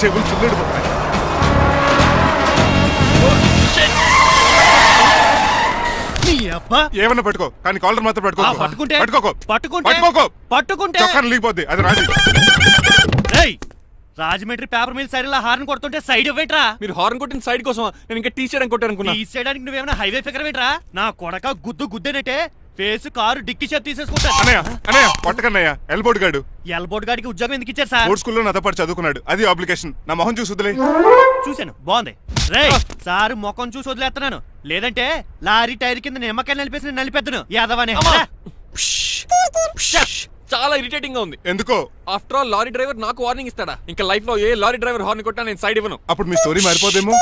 చెవులు చిల్లుడు పోతాయి. ఏమన్నా పట్టుకో కానీ కాలర్ మాత్రం పట్టుకోకు. చొక్కాను లీగిపోద్ది అది Raju. Rajahmundry paper mill side horn కొడుతుంటే సైడ్ ఇవ్వట్రా. మీరు హార్న్ కొట్టిన సైడ్ కోసం నేను ఇంకా టీ షర్ట్ కొట్టాను. టీ చేయడానికి నువ్వేమైనా హైవే ఫిగర్ ఏంట్రా? నా కొడక గుద్దేనంటే ఫేస్ కారు డిక్కి షేప్ తీసేసుకుంటా. అన్నయ్య కొట్టకన్నయ్య ఎల్బోర్డ్ గాడు. ఎల్బోర్డ్ గాడికి ఉద్యోగం ఎందుకు ఇచ్చారు సార్? బోర్డ్ స్కూల్లో నాతో పాటు చదువుకున్నాడు. అది అప్లికేషన్. నా మొహం చూసి వదిలే. చూశాను బాగుంది. రే సారు ముఖం చూసి వదిలేస్తున్నాను, లేదంటే లారీ టైర్ కింద నిమ్మకాయలు నలిపేసి నలిపెద్దను యాదవనే. చాలా ఇరిటేటింగ్ గా ఉంది. ఎందుకో? ఆఫ్టర్ ఆల్ లారీ డ్రైవర్ నాకు వార్నింగ్ ఇస్తాడా? ఇంకా లైఫ్ లో ఏ లారీ డ్రైవర్ హార్న్ కొట్టా నేను సైడ్ ఇవ్వను. అప్పుడు మీ స్టోరీ మారిపోదేమో.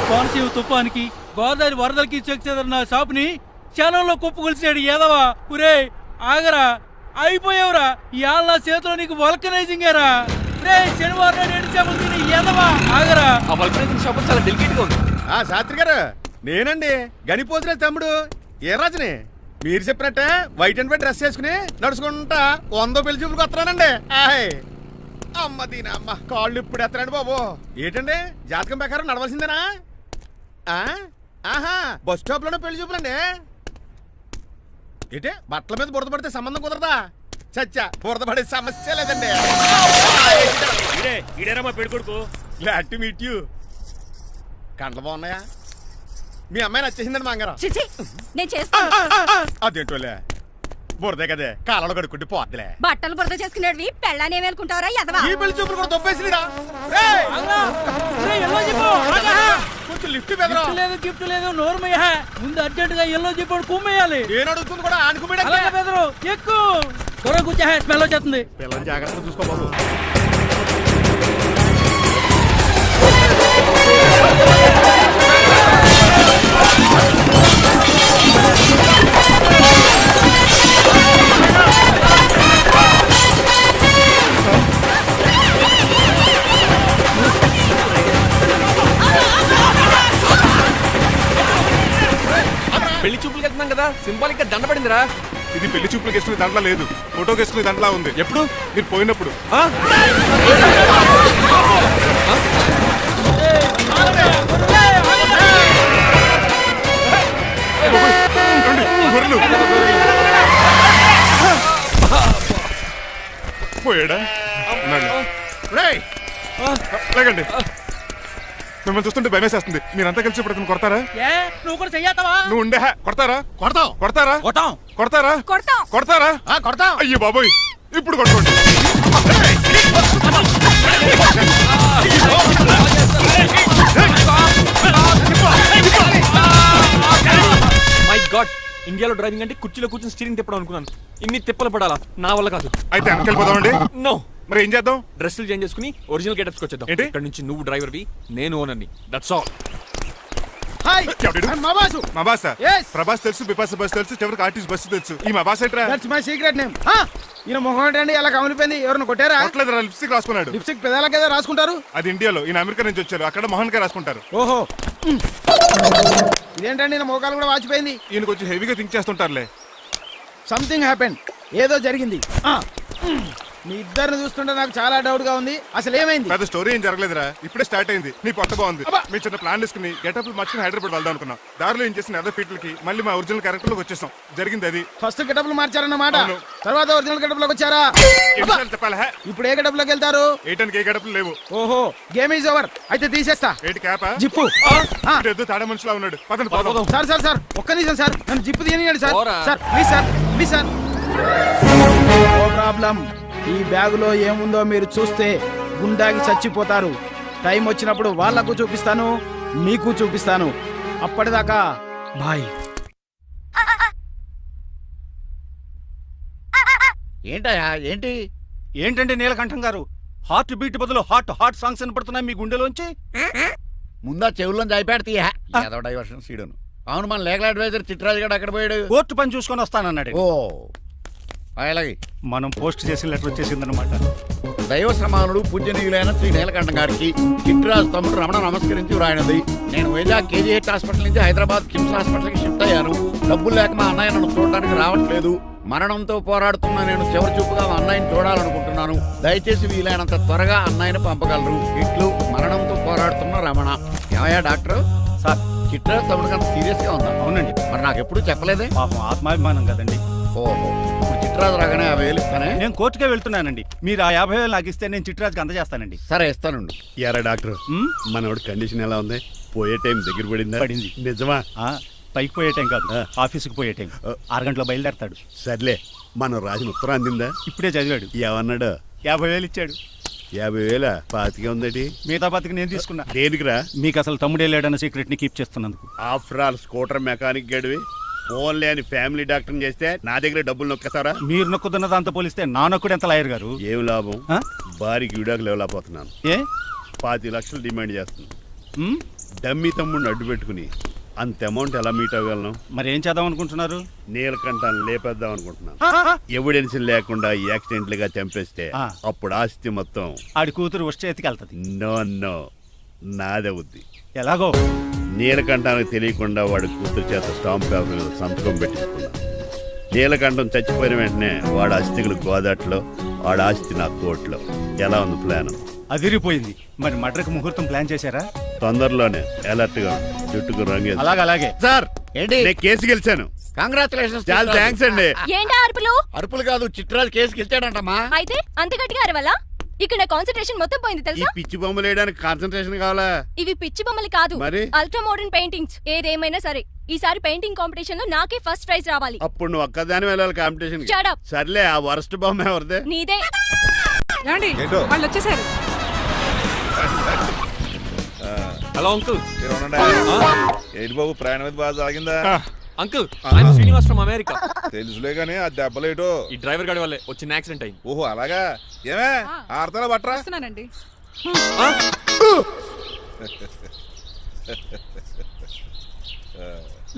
కోనసీమ తుఫానికి గోదావరి వరదలకి చెక్ చెదరిన షాప్ ని క్షణంలో కుప్పగొలిచాడు ఏదవా. పురే ఆగరా, అయిపోయావురా. ఇవాళ నా చేతిలో నీకు వల్కనైజింగ్ ఏరా. శనివారం ఏదవా ఆగరా. ఆ వల్కనైజింగ్ షాప్ చాలా డెలికేట్ గా ఉంది. శాస్త్రి గారు నేనండి గనిపోతున్న తమ్ముడు ఏ రాజుని. మీరు చెప్పినట్టే వైట్ అండ్ వైట్ డ్రెస్ వేసుకుని నడుచుకుంటా 100 పెళ్లి చూపులకు వస్తున్నానండి. అమ్మ దీని అమ్మ కాళ్ళు ఇప్పుడు ఎత్తరండి బాబు. ఏంటండి జాతకం ప్రకారం నడవలసిందేనా? ఆహా బస్ స్టాప్ లోనే పెళ్లి చూపులండి. ఏంటే బట్టల మీద బురద పడితే సంబంధం కుదరదా? చచ్చా బురద పడే సమస్య లేదండి. Glad to meet you. కండ్లు బాగున్నాయా? మీ అమ్మాయి నచ్చేసిందండి మాంగారం. అదేంటోలే బురదే కదే కాలంలో కడుక్కుంటే పోద్దులే. బట్టలు బురద చేసుకునేవి పెళ్ళానే వేలుకుంటావరా ఎదవా? ఈ పెళ్లి చూపులు కూడా తొప్పేసిరా. కొంచెం లిఫ్ట్ లేదు గిఫ్ట్ లేదు నోర్మయ్య. ముందు అర్జెంట్ గా ఎల్లో చెప్పాడు కుమ్మేయాలి. నేను అడుగుతుంది కూడా ఆనుకుమేడ ఎక్కువ త్వరగా కూర్చో. స్మెల్ వచ్చేస్తుంది. పిల్లలు జాగ్రత్తగా చూసుకో బాబు. పెళ్లి చూపులకు వెళ్తున్నాం కదా, సింబాలిక్ గా దండ పడిందిరా. ఇది పెళ్లి చూపులకు వేసుకునే దాంట్లో లేదు, ఫోటోకి వేసుకునే దాంట్లో ఉంది. ఎప్పుడు? మీరు పోయినప్పుడు. పోయాడా? లేకండి మిమ్మల్ని చూస్తుంటే భయమేసేస్తుంది. మీరంతా కలిసి ఇప్పుడు అతను కొడతారా? నువ్వు కూడా చెయ్యతావా? నువ్వు ఉండే కొడతారా? కొడతాం. అయ్యో బాబోయ్ ఇప్పుడు కొట్టుకోండి. మై గాడ్, ఇండియాలో డ్రైవింగ్ అంటే కుర్చీలో కూర్చొని స్టీరింగ్ తిప్పడం అనుకున్నాను. ఇన్ని తిప్పలు పడాలా? నా వల్ల కాదు. అయితే వెనకెళ్ళిపోదామండి. నో. మరి ఏం చేద్దాం? డ్రెస్సులు చేంజ్ చేసుకుని ఒరిజినల్ గెటప్స్ వచ్చేద్దాం. ఇక్కడ నుంచి నువ్వు డ్రైవర్ వి, నేను ఓనర్ని. That's all. మా బాస్ ప్రభాస్ తెలుసు, బిపాస బస్ తెలుసు, చివరికి ఆర్టిస్ట్ బస్సు తెలుసు. ఈ మా బాస్ ఏంట్రా? That's my secret name. ఈయన మొహం ఏంటండి ఎలా కమిలిపోయింది? ఎవరిని కొట్టారా? కొట్టలేదురా, లిప్స్టిక్ రాసుకున్నాడు. లిప్స్టిక్ పెదాల కదా రాసుకుంటారు. అది ఇండియాలో, ఈయన అమెరికా నుంచి వచ్చారు. అక్కడ మోహన్ గారు రాసుకుంటారు. ఓహో ఇదేంటండి నా మోకాలు కూడా వాచిపోయింది. ఈయన కొంచెం హెవీగా థింక్ చేస్తుంటారులే. సంథింగ్ హ్యాపెన్, ఏదో జరిగింది. మీ ఇద్దరిని చూస్తుంటే నాకు చాలా డౌట్ గా ఉంది. అసలు ఏమైంది? పెద్ద స్టోరీ ఏం జరగలేదురా, ఇప్పుడే స్టార్ట్ అయింది. నీ కొత్త బాగుంది. మీ చిన్న ప్లాన్ తీసుకుని గెటప్ మర్చుకుని హైదరాబాద్ వెళ్దాం అనుకున్నాం. దారిలో ఏం చేసిన అదర్ ఫీట్లకి మళ్ళీ మా ఒరిజినల్ క్యారెక్టర్ లోకి వచ్చేసాం. జరిగింది అది. ఫస్ట్ గెటప్ మార్చారన్నమాట, తర్వాత ఒరిజినల్ గెటప్ లోకి వచ్చారా? చెప్పాలా? ఇప్పుడు ఏ గెటప్ లోకి వెళ్తారు? ఏ గెటప్ లేవు. ఓహో గేమ్ ఈజ్ ఓవర్. అయితే తీసేస్తా. ఏంటి క్యాపా? జిప్పు. తాడే మనిషిలా ఉన్నాడు. సార్ సార్ సార్ ఒక్క నిమిషం సార్, నన్ను జిప్పు తీయనియండి sir. Sir please sir, please sir. No problem. ఈ బ్యాగులో ఏముందో మీరు చూస్తే గుండాకి చచ్చిపోతారు. టైం వచ్చినప్పుడు వాళ్ళకు చూపిస్తాను, మీకు చూపిస్తాను. అప్పటిదాకా బాయ్. ఏంటయ్యా ఏంటి? ఏంటంటే నీలకంఠం గారు, హార్ట్ బీట్ బదులు హాట్ సాంగ్స్ వినపడుతున్నాయి మీ గుండెలోంచి. ముందా చెవుల్లో జాయిపెడతీయా ఏదో డైవర్షన్ సీడును. అవును, మన లీగల్ అడ్వైజర్ చిట్రాజు గారు అక్కడ పోయాడు. కోర్టు పని చూసుకొని వస్తానన్నాడు. ఓ అలాగే మనం పోస్ట్ చేసిన లెటర్ వచ్చేసిందనమాట. దైవ సమానుడు పూజనీయులైన శ్రీ నీలకంఠ గారికి చిట్రాజు తమ్ముడు రమణ నమస్కరించి వ్రాయినది. నేను వైజాగ్ కేజీహెచ్ హాస్పిటల్ నుంచి హైదరాబాద్ కిమ్స్ హాస్పిటల్కి షిఫ్ట్ అయ్యాను. డబ్బులు లేక మా అన్నయ్య నన్ను చూడడానికి రావట్లేదు. మరణంతో పోరాడుతున్న నేను చివరి చూపుగా మా అన్నయ్యని చూడాలనుకుంటున్నాను. దయచేసి వీలైనంత త్వరగా అన్నయ్యని పంపగలరు. ఇట్లు మరణంతో పోరాడుతున్న రమణ. ఏమయ్యా డాక్టర్? సార్ చిట్రాజు తమ్ముడికి అంత సీరియస్ గా ఉందా? అవునండి, మరి నాకు ఎప్పుడు చెప్పలేదే. పాపం ఆత్మాభిమానం కదండి. ఓహో, ఇప్పుడు చిట్రాజు రాగానే 50,000 ఇస్తానే. నేను కోర్టుకే వెళ్తున్నానండి. మీరు ఆ 50,000 నాకు ఇస్తే నేను చిట్రాజుకి అందజేస్తానండి. సరే ఇస్తానండి. ఎరా డాక్టర్, మనోడి కండిషన్ ఎలా ఉంది? పోయే టైం దగ్గర పడిందా? పడింది. నిజమా? పైకి పోయే టైం కాదు, ఆఫీస్కి పోయే టైం. 6 గంటలో బయలుదేరతాడు. సర్లే, మనం రాసిన ఉత్తరం అందిందా? ఇప్పుడే చదివాడు. ఏమన్నాడు? 50,000 ఇచ్చాడు. 50,000 పాతికే ఉందటి. మిగతా బతికి నేను తీసుకున్నా. దేనికిరా? మీకు అసలు తమ్ముడే లేడన్న సీక్రెట్ ని కీప్ చేస్తున్నందుకు. ఆఫ్టర్ ఆల్ స్కూటర్ మెకానిక్ గడివి ఫోన్ లేని ఫ్యామిలీ డాక్టర్ చేస్తే నా దగ్గర డబ్బులు నొక్కేస్తారా? మీరు నొక్కుతున్న దాంతో పోలిస్తే నా నొక్కుడు ఎంత లాయర్ గారు. ఏం లాభం? ఆ? భారీకి విడాకులు ఇవ్వలేకపోతున్నాను. ఏ 5 లక్షలు డిమాండ్ చేస్తున్నాను. ఉమ్, డమ్మీ తమ్ముడిని అడ్డు పెట్టుకుని అంత అమౌంట్ ఎలా మీట్ అవ్వగలను? మరి ఏం చేద్దాం అనుకుంటున్నారు? నీలకంఠాన్ని లేపేద్దాం అనుకుంటున్నాను. ఎవిడెన్స్ లేకుండా యాక్సిడెంట్ గా చంపేస్తే ఆ. అప్పుడు ఆస్తి మొత్తం ఆడి కూతురు వచ్చే చేతికి వెళ్తది. నో నో, నాదవుద్ది. ఎలాగో నీలకంఠానికి తెలియకుండా వాడి కూతురు చేత స్టాంప్ పేపర్ మీద సంతకం పెట్టించుకున్నాను. నీలకంఠం చచ్చిపోయిన వెంటనే వాడి ఆస్తికులు గోదాట్లో, వాడి ఆస్తి నా కోర్టులో. ఎలా ఉంది ప్లాన్? అదిరిపోయింది. మరి మడ్రకు ముహూర్తం ప్లాన్ చేశారా? తొందరలోనే అలర్ట్ గా ఉండు. జుట్టుకు రంగు. అలాగే సార్, ఏంటి? నేను కేసు గెలిచాను. కంగ్రాచులేషన్స్. చాలా థ్యాంక్స్ అండి. ఏంటా అరుపులు? అరుపులు కాదు, చిట్రాజు కేసు గెలిచాడంటమ్మా. అయితే అంత గట్టిగా అరవాలా? ఇక్కడ నా కాన్సన్ట్రేషన్ మొత్తం పోయింది ఈ తెలుసా? పిచ్చి బొమ్మలు వేయడానికి కాన్సన్ట్రేషన్ కావాలా? ఇవి పిచ్చి బొమ్మలు కాదు, మరి? Ultra modern paintings. ఏదేమైనా సరే ఈసారి పెయింటింగ్ కాంపిటీషన్ లో నాకే ఫస్ట్ ప్రైజ్ రావాలి. అప్పుడు నువ్వు ఒక్కదాని వెళ్ళాలి కాంపిటీషన్. Shut up. సర్లే, ఆ వరస్ట్ బొమ్మ ఎవరిదే? నీదే. వాళ్ళు వచ్చేసారు. Hello uncle. ఏంటి బాబు, ప్రయాణం అయితే బాగా సాగిందా? Uncle, I'm Srinivas from America. తెలుసులే గానీ ఆ దెబ్బలేటో. ఈ డ్రైవర్ గాడి వల్లే వచ్చిన యాక్సిడెంట్ అయింది. ఓహో అలాగా. ఏమే ఆడతారా బట్రా? వస్తున్నానండి.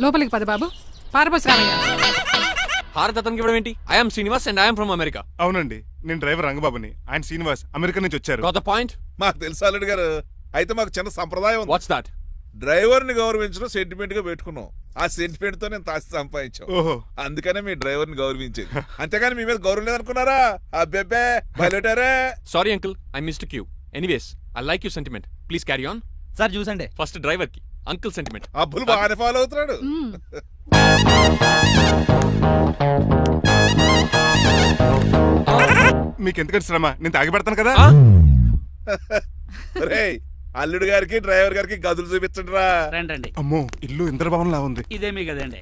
లోపలికి పద బాబు. పారబోస్ రామయ్య. హారత్ అతనికి ఇవ్వడం ఏంటి? I'm Srinivas and I'm from America. అవునండి, నేను డ్రైవర్ రంగబాబుని. ఆయన శ్రీనివాస్ అమెరికా నుంచి వచ్చారు. Got the point? మాకు తెలుసు అల్లుడు గారు. అయితే మాకు చిన్న సంప్రదాయం ఉంది. What's that? డ్రైవర్ ని గౌరవించడం సెంటిమెంట్ గా పెట్టుకున్నాం. ఆ సెంటిమెంట్ తో నేను తాసి సంపాదించాం. ఓహో, అందుకనే మీ డ్రైవర్ ని గౌరవించేది. అంతేగాని మీ మీద గౌరవం లేదనుకున్నారా? అబ్బెబ్బే బయలుటారే. Sorry uncle, I mistake you. Anyways, I like you sentiment. Please carry on. Sir చూసండి. ఫస్ట్ డ్రైవర్ కి అంకుల్ సెంటిమెంట్. అబ్బులు బాగానే ఫాలో అవుతున్నాడు. మీకు ఎందుకంటే శ్రమ, నేను తాగి పెడతాను కదా. రేయ్, అల్లుడు గారికి డ్రైవర్ గారికి గదులు చూపించండి రా. రండి. అమ్మో, ఇల్లు ఇంద్రభవన్ లా ఉంది. ఇదేమీ కదండి.